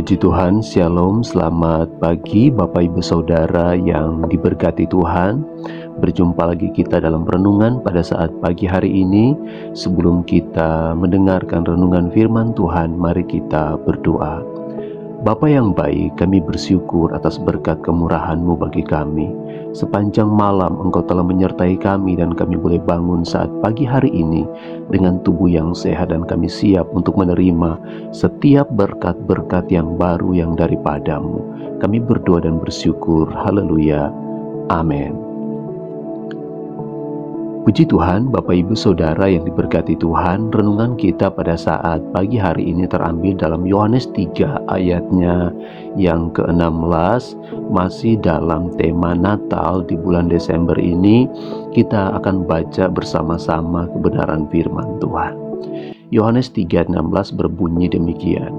Puji Tuhan, Shalom, selamat pagi Bapak Ibu Saudara yang diberkati Tuhan. Berjumpa lagi kita dalam renungan pada saat pagi hari ini. Sebelum kita mendengarkan renungan firman Tuhan, mari kita berdoa. Bapa yang baik, kami bersyukur atas berkat kemurahan-Mu bagi kami. Sepanjang malam Engkau telah menyertai kami dan kami boleh bangun saat pagi hari ini dengan tubuh yang sehat, dan kami siap untuk menerima setiap berkat-berkat yang baru yang daripada-Mu. Kami berdoa dan bersyukur. Haleluya. Amin. Puji Tuhan, Bapak Ibu Saudara yang diberkati Tuhan. Renungan kita pada saat pagi hari ini terambil dalam Yohanes 3 ayatnya yang ke-16. Masih dalam tema Natal di bulan Desember ini, kita akan baca bersama-sama kebenaran firman Tuhan. Yohanes 3:16 berbunyi demikian.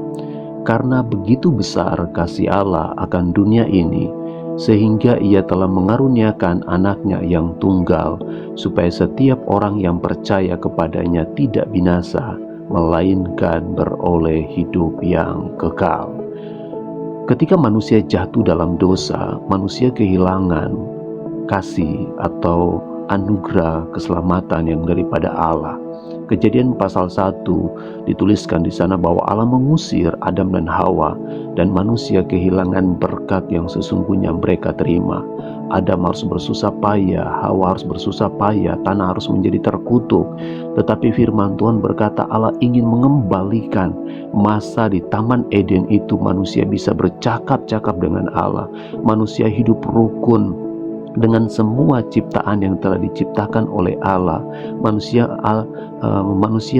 Karena begitu besar kasih Allah akan dunia ini, sehingga Ia telah mengaruniakan anaknya yang tunggal, supaya setiap orang yang percaya kepadanya tidak binasa, melainkan beroleh hidup yang kekal. Ketika manusia jatuh dalam dosa, manusia kehilangan kasih atau anugerah keselamatan yang daripada Allah. Kejadian pasal 1 dituliskan di sana bahwa Allah mengusir Adam dan Hawa, dan manusia kehilangan berkat yang sesungguhnya mereka terima. Adam harus bersusah payah, Hawa harus bersusah payah, tanah harus menjadi terkutuk. Tetapi firman Tuhan berkata Allah ingin mengembalikan masa di Taman Eden itu. Manusia bisa bercakap-cakap dengan Allah, manusia hidup rukun dengan semua ciptaan yang telah diciptakan oleh Allah. Manusia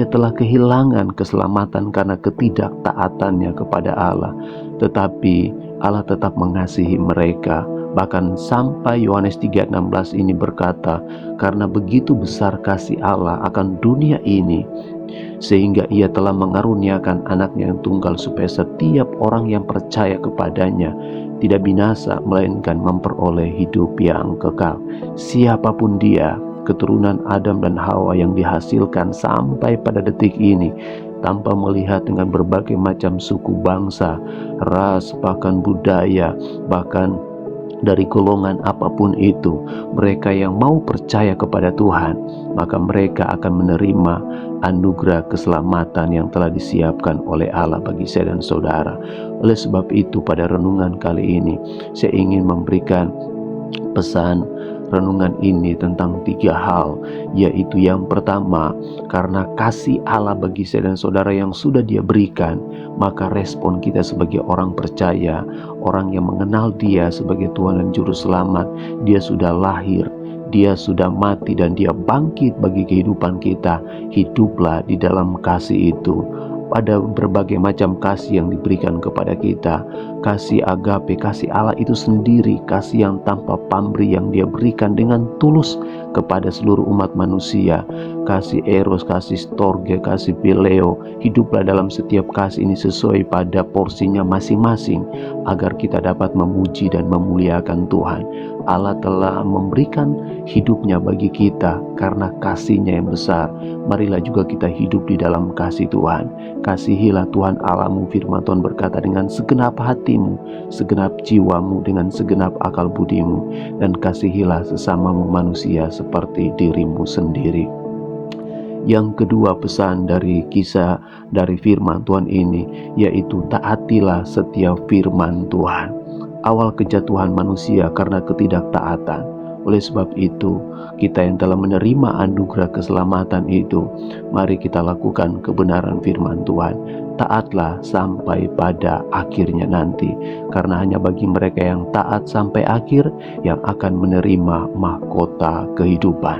telah kehilangan keselamatan karena ketidaktaatannya kepada Allah, tetapi Allah tetap mengasihi mereka. Bahkan sampai Yohanes 3:16 ini berkata, karena begitu besar kasih Allah akan dunia ini, sehingga Ia telah mengaruniakan anaknya yang tunggal, supaya setiap orang yang percaya kepadanya tidak binasa, melainkan memperoleh hidup yang kekal. Siapapun dia, keturunan Adam dan Hawa yang dihasilkan sampai pada detik ini, tanpa melihat dengan berbagai macam suku, bangsa, ras, bahkan budaya, bahkan dari golongan apapun itu, mereka yang mau percaya kepada Tuhan, maka mereka akan menerima anugerah keselamatan yang telah disiapkan oleh Allah bagi saya dan saudara. Oleh sebab itu, pada renungan kali ini saya ingin memberikan pesan renungan ini tentang 3 hal, yaitu yang pertama, karena kasih Allah bagi saya dan saudara yang sudah Dia berikan, maka respon kita sebagai orang percaya, orang yang mengenal Dia sebagai Tuhan dan Juru Selamat, Dia sudah lahir, Dia sudah mati, dan Dia bangkit bagi kehidupan kita. Hiduplah di dalam kasih itu. Ada berbagai macam kasih yang diberikan kepada kita. Kasih agape, kasih Allah itu sendiri, kasih yang tanpa pamrih yang Dia berikan dengan tulus kepada seluruh umat manusia. Kasih eros, kasih storge, kasih phileo. Hiduplah dalam setiap kasih ini sesuai pada porsinya masing-masing, agar kita dapat memuji dan memuliakan Tuhan. Allah telah memberikan hidupnya bagi kita karena kasih-Nya yang besar. Marilah juga kita hidup di dalam kasih Tuhan. Kasihilah Tuhan Allahmu, firman Tuhan berkata, dengan segenap hatimu, segenap jiwamu, dengan segenap akal budimu, dan kasihilah sesamamu manusia seperti dirimu sendiri. Yang kedua, pesan dari kisah dari firman Tuhan ini, yaitu taatilah setiap firman Tuhan. Awal kejatuhan manusia karena ketidaktaatan. Oleh sebab itu, kita yang telah menerima anugerah keselamatan itu, mari kita lakukan kebenaran firman Tuhan. Taatlah sampai pada akhirnya nanti, karena hanya bagi mereka yang taat sampai akhir yang akan menerima mahkota kehidupan.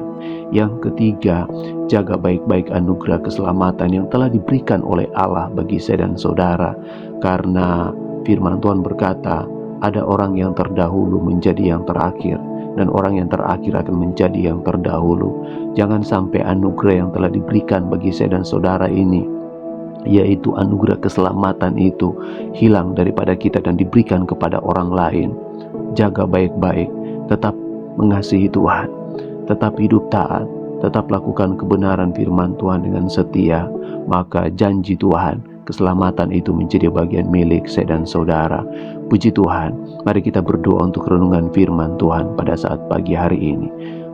Yang ketiga, jaga baik-baik anugerah keselamatan yang telah diberikan oleh Allah bagi saya dan saudara, karena firman Tuhan berkata, ada orang yang terdahulu menjadi yang terakhir, dan orang yang terakhir akan menjadi yang terdahulu. Jangan sampai anugerah yang telah diberikan bagi saya dan saudara ini, yaitu anugerah keselamatan itu, hilang daripada kita dan diberikan kepada orang lain. Jaga baik-baik, tetap mengasihi Tuhan, tetap hidup taat, tetap lakukan kebenaran firman Tuhan dengan setia, maka janji Tuhan, keselamatan itu menjadi bagian milik saya dan saudara. Puji Tuhan, mari kita berdoa untuk renungan firman Tuhan pada saat pagi hari ini.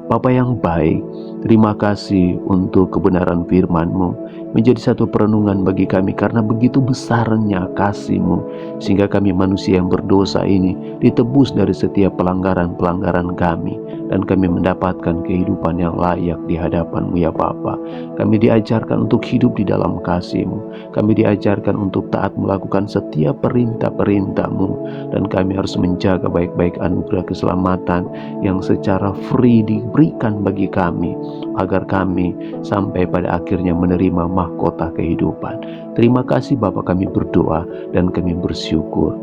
Bapa yang baik, terima kasih untuk kebenaran firman-Mu menjadi satu perenungan bagi kami karena begitu besarnya kasih-Mu sehingga kami manusia yang berdosa ini ditebus dari setiap pelanggaran-pelanggaran kami dan kami mendapatkan kehidupan yang layak di hadapan-Mu ya Bapa. Kami diajarkan untuk hidup di dalam kasih-Mu. Kami diajarkan untuk taat melakukan setiap perintah-perintah-Mu dan kami harus menjaga baik-baik anugerah keselamatan yang secara free diberikan bagi kami agar kami sampai pada akhirnya menerima mahkota kehidupan. Terima kasih Bapa, kami berdoa dan kami bersyukur.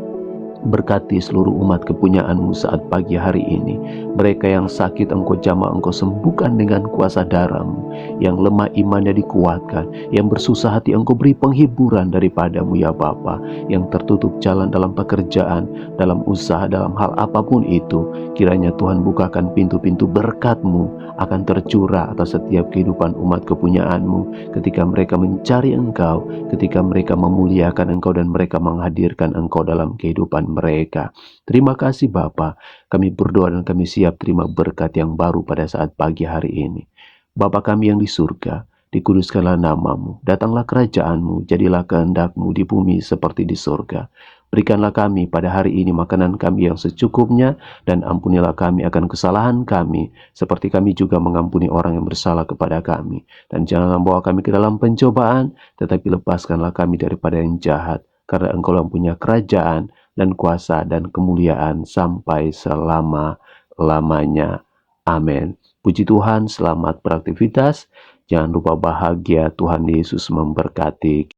Berkati seluruh umat kepunyaan-Mu saat pagi hari ini. Mereka yang sakit Engkau jamah, Engkau sembuhkan dengan kuasa darah-Mu. Yang lemah imannya dikuatkan, yang bersusah hati Engkau beri penghiburan daripada-Mu ya Bapa. Yang tertutup jalan dalam pekerjaan, dalam usaha, dalam hal apapun itu, kiranya Tuhan bukakan pintu-pintu berkat-Mu akan tercurah atas setiap kehidupan umat kepunyaan-Mu ketika mereka mencari Engkau, ketika mereka memuliakan Engkau dan mereka menghadirkan Engkau dalam kehidupan mereka. Terima kasih Bapa, kami berdoa dan kami siap terima berkat yang baru pada saat pagi hari ini. Bapa kami yang di surga, dikuduskanlah nama-Mu, datanglah kerajaan-Mu, jadilah kehendak-Mu di bumi seperti di surga. Berikanlah kami pada hari ini makanan kami yang secukupnya, dan ampunilah kami akan kesalahan kami, seperti kami juga mengampuni orang yang bersalah kepada kami. Dan janganlah membawa kami ke dalam pencobaan, tetapi lepaskanlah kami daripada yang jahat, karena Engkau yang punya kerajaan dan kuasa dan kemuliaan sampai selama-lamanya. Amin. Puji Tuhan, selamat beraktivitas. Jangan lupa bahagia, Tuhan Yesus memberkati.